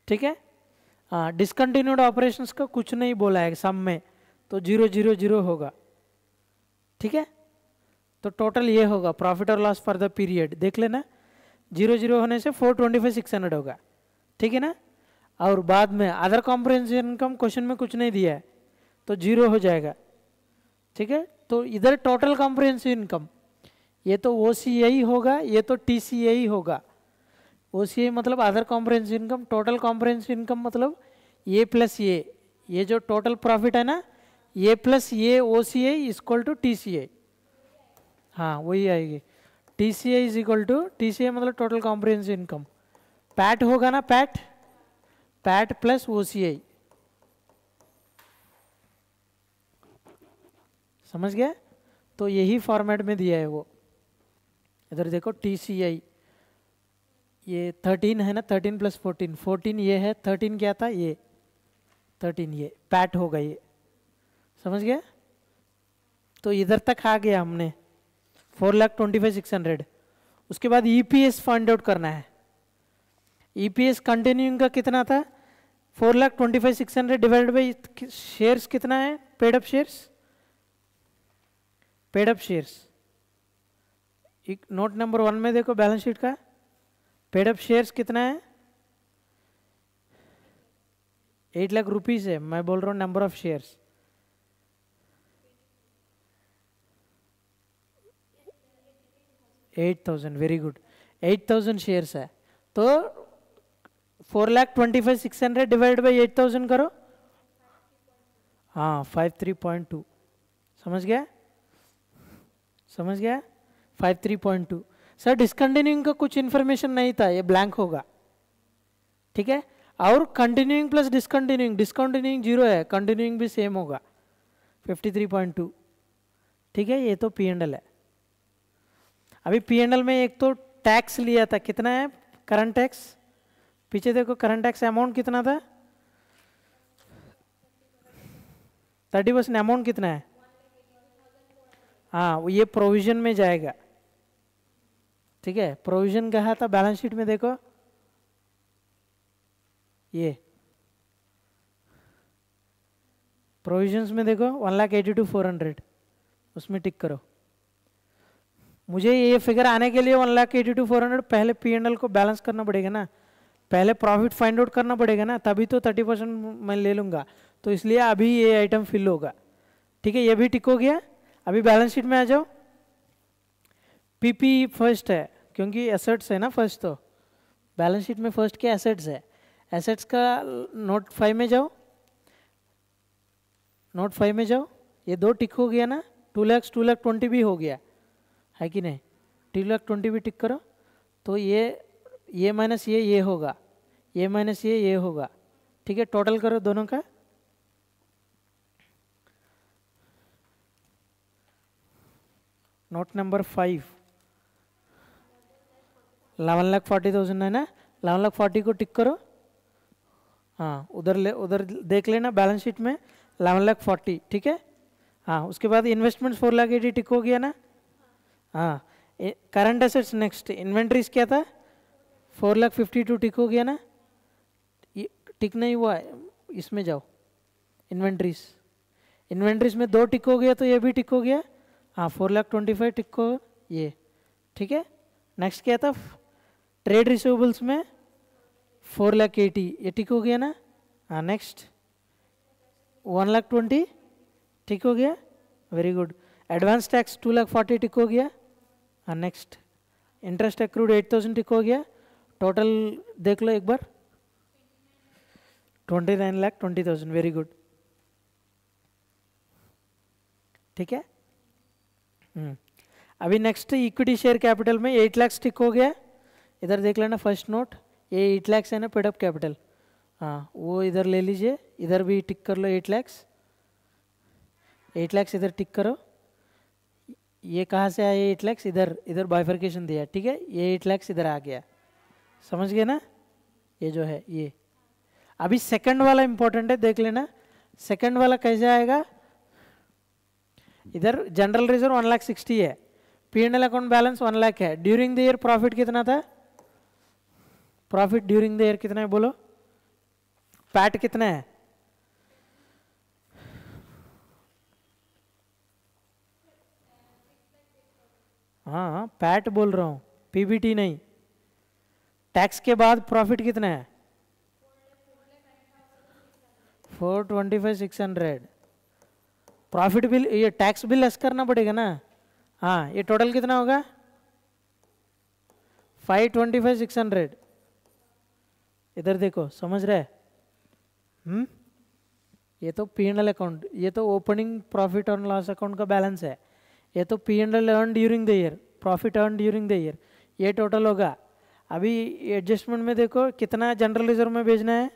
ठीक है। हाँ डिसकंटिन्यूड ऑपरेशंस का कुछ नहीं बोला है सम में, तो 0,0,0 होगा, ठीक है। तो टोटल ये होगा प्रॉफिट और लॉस फॉर द पीरियड, देख लेना 0,0 होने से 425,600 होगा, ठीक है ना। और बाद में अदर कॉम्प्रिहेंसिव इनकम क्वेश्चन में कुछ नहीं दिया है, तो 0 हो जाएगा, ठीक है। तो इधर टोटल कॉम्प्रिहेंसिव इनकम, ये तो OCI होगा, ये तो TCI होगा। OCI मतलब other comprehensive income, total comprehensive income मतलब ये प्लस ये जो टोटल प्रॉफिट है ना, ये प्लस ये OCI इक्वल टू TCI, हाँ वही आएगी। TCI is equal to, TCI मतलब टोटल कॉम्प्रिहेंसिव इनकम, पैट होगा ना, पैट प्लस OCI, समझ गया। तो यही फॉर्मेट में दिया है वो, इधर देखो TCI ये 13 है ना, 13 प्लस 14, 14 ये है, 13 क्या था ये, 13 ये पैट होगा ये, समझ गया। तो इधर तक आ गया हमने 4,25,600। उसके बाद ईपीएस फाइंड आउट करना है। ईपीएस कंटिन्यूइंग का कितना था, 4,25,600 डिवाइडेड बाई शेयर्स कितना है, paid up shares, paid up shares. Note number 1 में देखो बैलेंस शीट का, पेड अप शेयर्स कितना है, 8 लाख रुपीज है, मैं बोल रहा हूँ number of shares. Very good, 8,000 shares है। तो 4,25,600 डिवाइड बाई 8,000 करो, हाँ 53.2, समझ गया, समझ गया 53.2। सर डिसकंटिन्यूइंग का कुछ इन्फॉर्मेशन नहीं था, ये ब्लैंक होगा, ठीक है। और कंटिन्यूइंग प्लस डिसकंटिन्यूइंग, डिसकंटिन्यूइंग 0 है, कंटिन्यूइंग भी सेम होगा 53.2, ठीक है। ये तो पी एंड एल है। अभी पी एंड एल में एक तो टैक्स लिया था, कितना है करंट टैक्स, पीछे देखो करंट टैक्स अमाउंट कितना था, 30% अमाउंट कितना है, हाँ ये प्रोविजन में जाएगा, ठीक है। प्रोविजन कहा था बैलेंस शीट में, देखो ये प्रोविजंस में देखो 1,82,400, उसमें टिक करो। मुझे ये फिगर आने के लिए 1,82,400 पहले पी एंड एल को बैलेंस करना पड़ेगा ना, पहले प्रॉफिट फाइंड आउट करना पड़ेगा ना, तभी तो 30% मैं ले लूंगा। तो इसलिए अभी ये आइटम फिल होगा, ठीक है। ये भी टिक हो गया। अभी बैलेंस शीट में आ जाओ। पीपी फर्स्ट है क्योंकि एसेट्स है ना फर्स्ट, तो बैलेंस शीट में फर्स्ट क्या एसेट्स है, एसेट्स का नोट 5 में जाओ, नोट 5 में जाओ, ये 2 टिक हो गया ना, 2,20,000 भी हो गया है कि नहीं, 2,20,000 भी टिक करो। तो ये माइनस ये होगा, ये माइनस ये होगा, ठीक है। टोटल करो दोनों का, नोट नंबर 5, 11,40,000 है ना, 11,40,000 को टिक करो, हाँ उधर देख लेना बैलेंस शीट में 11,40,000, ठीक है। हाँ उसके बाद इन्वेस्टमेंट्स 4,80,000 टिक हो गया ना, हाँ। करंट एसेट्स नेक्स्ट, इन्वेंट्रीज क्या था 4,52,000 टिक हो गया ना, ये टिक नहीं हुआ, इसमें जाओ इन्वेंट्रीज, इन्वेंट्रीज में 2 टिक हो गया, तो ये भी टिक हो गया, हाँ 4,25,000 टिक हो ये, ठीक है। नेक्स्ट क्या था, ट्रेड रिसीवेबल्स में 4,80,000, ये टिक हो गया ना, हाँ। नेक्स्ट 1,20,000 टिक हो गया, वेरी गुड। एडवांस टैक्स 2,40,000 टिक हो गया, हाँ। नेक्स्ट इंटरेस्ट एक्रूड 8,000 टिक हो गया। टोटल देख लो एक बार, 29,20,000, वेरी गुड, ठीक है। अभी नेक्स्ट इक्विटी शेयर कैपिटल में 8 लाख टिक हो गया, इधर देख लेना फर्स्ट नोट, ये 8 लाख है ना पेड अप कैपिटल, हाँ वो इधर ले लीजिए, इधर भी टिक कर लो 8 लाख, 8 लाख इधर टिक करो। ये कहाँ से आया 8 लाख, इधर बाइफर्केशन दिया, ठीक है। ये 8 लाख इधर आ गया, समझ गए ना, ये जो है ये। अभी सेकंड वाला इंपॉर्टेंट है, देख लेना सेकंड वाला कैसे आएगा। इधर जनरल रिजर्व 1,60,000 है, P and L account balance 1 lakh है, ड्यूरिंग द ईयर प्रॉफिट कितना था, प्रॉफिट ड्यूरिंग द ईयर कितना है बोलो, पैट कितना है, हाँ पैट बोल रहा हूँ, पीबीटी नहीं। टैक्स के बाद प्रॉफिट कितना है, 425,600। प्रॉफिट बिल, ये टैक्स बिल लेस करना पड़ेगा ना, हाँ। ये टोटल कितना होगा 525,600, इधर देखो समझ रहे, ये तो पी एंड एल अकाउंट, ये तो ओपनिंग प्रॉफिट और लॉस अकाउंट का बैलेंस है, ये तो P and L earn during the year, profit earn during the year, ये टोटल होगा। अभी एडजस्टमेंट में देखो कितना जनरल रिजर्व में भेजना है,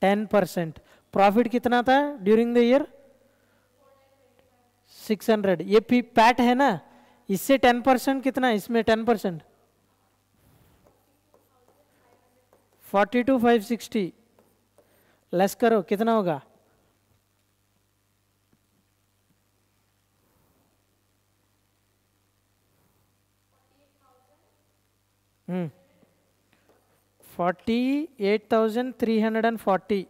10%। प्रॉफिट कितना था ड्यूरिंग द ईयर 600, ये पैट है ना, इससे 10% कितना, इसमें 10%, 42,560 लेस करो कितना होगा, 48,340,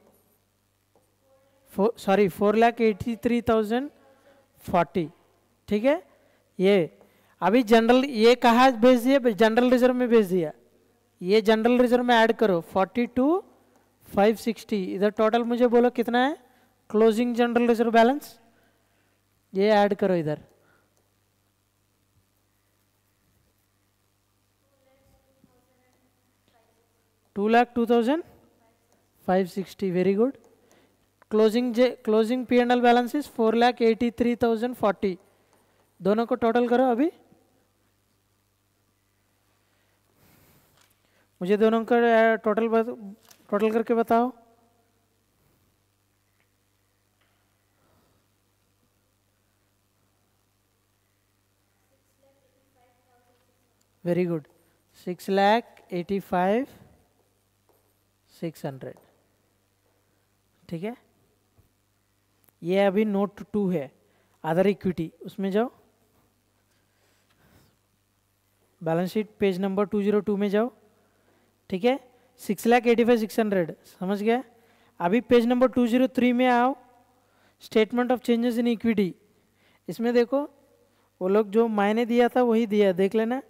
सॉरी 4,83,040, ठीक है। ये अभी जनरल, ये कहाँ भेज दिया, जनरल रिजर्व में भेज दिया, ये जनरल रिजर्व में ऐड करो 42,560, इधर टोटल मुझे बोलो कितना है क्लोजिंग जनरल रिजर्व बैलेंस, ये ऐड करो इधर, $2,02,560, very good. Closing P&L balance is 4,83,040, दोनों को टोटल करो अभी, मुझे दोनों का टोटल करके बताओ। वेरी गुड, 6,85,600, ठीक है। ये अभी नोट 2 है, अदर इक्विटी, उसमें जाओ, बैलेंस शीट पेज नंबर 202 में जाओ, ठीक है। 6,85,600 समझ गया। अभी पेज नंबर 203 में आओ, statement of changes in equity, इसमें देखो वो लोग जो मायने दिया था वही दिया, देख लेना।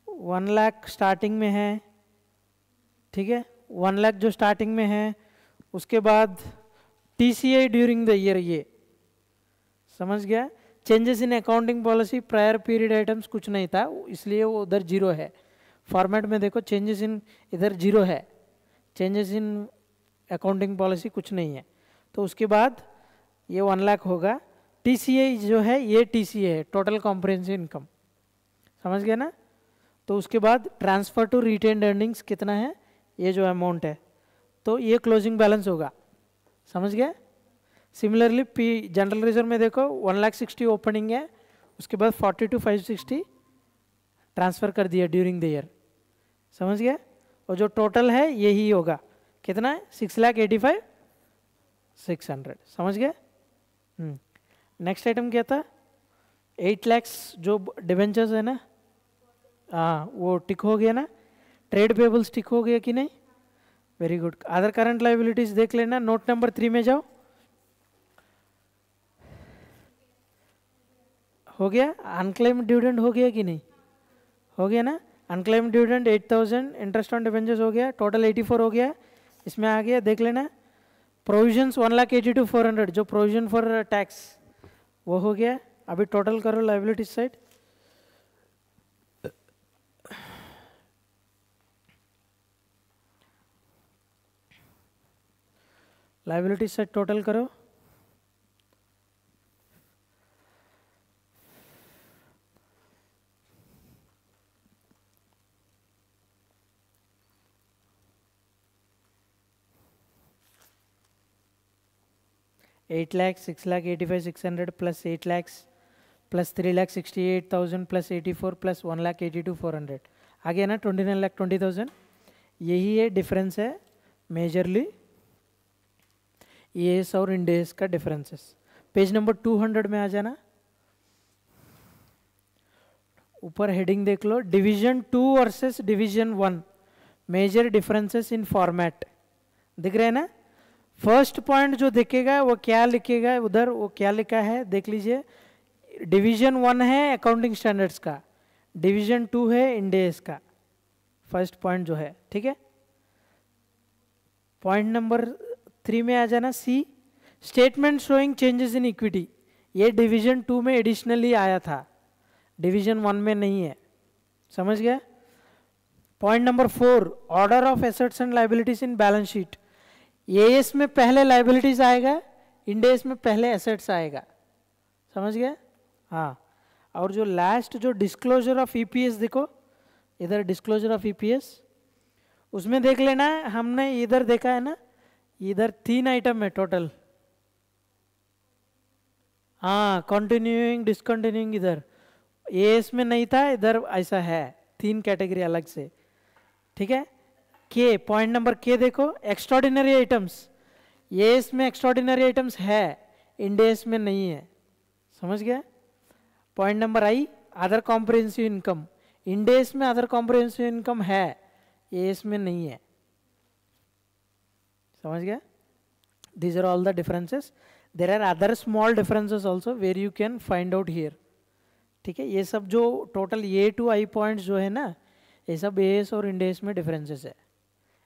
1 लाख स्टार्टिंग में है, ठीक है, 1 लाख जो स्टार्टिंग में है, उसके बाद TCI ड्यूरिंग द ईयर, ये समझ गया। Changes in accounting policy, prior period items कुछ नहीं था, इसलिए वो उधर जीरो है। फॉर्मेट में देखो चेंजेस इन, इधर जीरो है, चेंजेस इन अकाउंटिंग पॉलिसी कुछ नहीं है। तो उसके बाद ये 1 लाख होगा। TCI जो है ये TCI है, टोटल कॉम्प्रिहेंसिव इनकम, समझ गया ना। तो उसके बाद ट्रांसफर टू रिटेन्ड अर्निंग्स कितना है, ये जो अमाउंट है, तो ये क्लोजिंग बैलेंस होगा, समझ गया। सिमिलरली जनरल रिजर्व में देखो 1,60,000 ओपनिंग है, उसके बाद 42,560 ट्रांसफर कर दिया ड्यूरिंग द ईयर, समझ गया। और जो टोटल है यही होगा, कितना है 6,85,600, समझ गया। नेक्स्ट आइटम क्या था, 8 लाख जो डिवेंचर्स है ना, हाँ वो टिक हो गया ना। ट्रेड पेबल्स टिक हो गया कि नहीं, very good. Other current liabilities देख लेना, नोट नंबर 3 में जाओ, हो गया। अनक्लेम्ड डिविडेंड हो गया कि नहीं, हो गया ना। Unclaimed dividend 8,000, interest on debentures हो गया, टोटल 84 हो गया, इसमें आ गया, देख लेना। प्रोविजंस 1,82,400 जो प्रोविजन फॉर टैक्स वो हो गया। अभी टोटल करो liabilities side, liabilities side total करो, $8 lakh, 6,85,600 plus 8 lakh plus 3,68,000 plus 84 plus 1,82,400 आ गया ना, 29,20,000। यही है डिफरेंस है मेजरली EAS और इंडेस का डिफरेंसेस। पेज नंबर 200 में आ जाना, ऊपर हेडिंग देख लो, division 2 versus division 1 major differences in format, दिख रहे हैं ना। फर्स्ट पॉइंट जो दिखेगा वो क्या लिखेगा उधर, वो क्या लिखा है देख लीजिए। डिवीजन 1 है अकाउंटिंग स्टैंडर्ड्स का, डिवीजन 2 है इंडेस का, फर्स्ट पॉइंट जो है, ठीक है। पॉइंट नंबर 3 में आ जाना, C statement showing changes in equity, ये डिवीजन 2 में एडिशनली आया था, डिवीजन 1 में नहीं है, समझ गया। Point number 4 order of assets and liabilities in balance sheet, EAS में पहले लाइबिलिटीज आएगा, इंडेस में पहले एसेट्स आएगा, समझ गया। हाँ, और जो लास्ट जो डिस्क्लोजर ऑफ EPS देखो इधर, डिस्क्लोजर ऑफ EPS उसमें देख लेना, हमने इधर देखा है ना, इधर 3 आइटम है टोटल, हाँ कंटिन्यूइंग डिसकंटिन्यूइंग, इधर ये इसमें नहीं था, इधर ऐसा है, 3 कैटेगरी अलग से, ठीक है। के पॉइंट नंबर के देखो, एक्स्ट्रॉर्डिनरी आइटम्स, ये इसमें एक्स्ट्रॉर्डिनरी आइटम्स है, इंडेस में नहीं है, समझ गया। पॉइंट नंबर आई, अदर कॉम्प्रिहेंसिव इनकम, इंडेस में अदर कॉम्प्रिहेंसिव इनकम है, ये इसमें नहीं है, समझ गया। These are all the differences. There are other small differences also where you can find out here. ठीक है, ये सब जो total A to I points जो है ना, ये सब एएस और इंडेस में डिफरेंसेस है,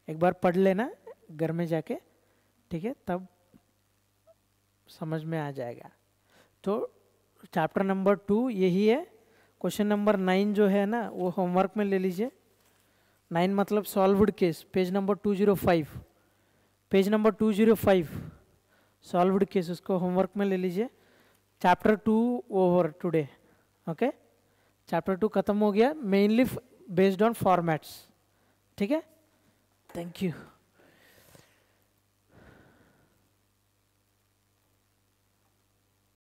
एक बार पढ़ लेना घर में जाके, ठीक है, तब समझ में आ जाएगा। तो चैप्टर नंबर 2 यही है। क्वेश्चन नंबर 9 जो है ना वो होमवर्क में ले लीजिए। 9 मतलब solved case, page number 205, page number 205 solved case, उसको होमवर्क में ले लीजिए। Chapter 2 over today, okay. Chapter 2 खत्म हो गया, मेनली बेस्ड ऑन फॉर्मेट्स, ठीक है। Thank you.